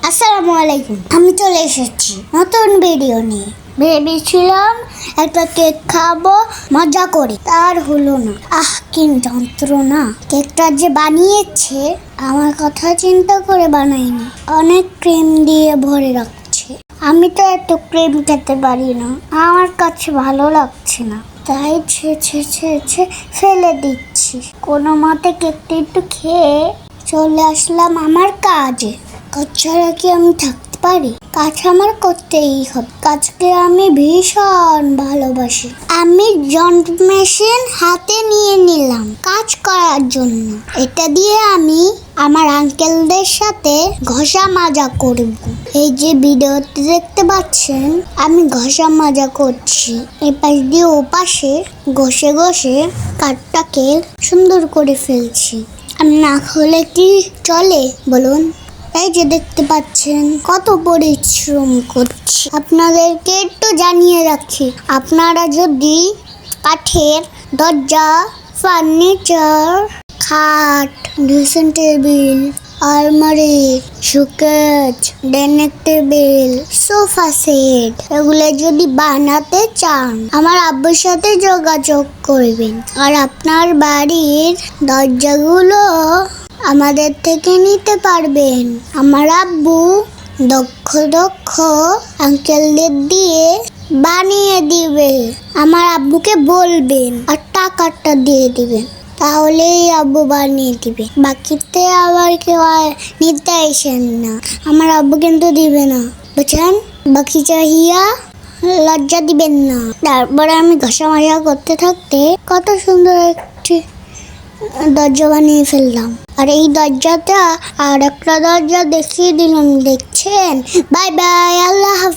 আসসালামু আলাইকুম। আমি চলে এসেছি নতুন ভিডিও নিয়ে। ভেবেছিলাম একটা কেক খাবো মজা করে, তার হলো না। কি যন্ত্রণা! কেকটা যে বানিয়েছে আমার কথা চিন্তা করে বানায়নি, অনেক ক্রিম দিয়ে ভরে রাখছে। আমি তো এত ক্রিম খেতে পারি না, আমার কাছে ভালো লাগছে না, তাই ছে ফেলে দিচ্ছি। কোনো মতে কেকটা একটু খেয়ে চলে আসলাম আমার কাজে। কাজ ছাড়া কি আমি থাকতে পারি? কাজ আমার করতেই হবে। কাজকে আমি ভীষণ ভালোবাসি। আমি যন্ত্র মেশিন হাতে নিয়ে নিলাম কাজ করার জন্য। এটা দিয়ে আমি আমার আঙ্কেলদের সাথে ঘষা মাজা করব। এই যে ভিডিওতে দেখতে পাচ্ছেন আমি ঘষা মাজা করছি। এপাশ দিয়ে ওপাশে ঘষে ঘষে কাঠটাকে সুন্দর করে ফেলছি। আমি না হলে কি চলে বলুন? এই যে দেখতে পাচ্ছেন কত পরিশ্রম করছি। আপনাদেরকে একটু জানিয়ে রাখি, আপনারা যদি কাঠের দরজা, ফার্নিচার, খাট, ড্রেসিং টেবিল, আলমারি, showcase, dining table, sofa set এগুলো যদি বানাতে চান আমার আব্বুর সাথে যোগাযোগ করবেন। আর আপনার বাড়ির দরজাগুলো আমাদের থেকে নিতে পারবেন। আমার আব্বু দক্ষ আঙ্কেলদের দিয়ে বানিয়ে দিবে। আমার আব্বুকে বলবেন আর টাকাটা দিয়ে দিবেন, তাহলেই আব্বু বানিয়ে দিবে। বাকিতে আবার কেউ নিতে আসেন না, আমার আব্বু কিন্তু দিবে না, বুঝছেন? বাকি চাহিয়া লজ্জা দিবেন না। তারপরে আমি ঘষা মাজা করতে থাকতে কত সুন্দর একটি দরজা বানিয়ে ফেললাম। আর এই দরজাটা আর একটা দরজা দেখিয়ে দিলাম, দেখছেন? বাই বাই, আল্লাহ হাফেজ।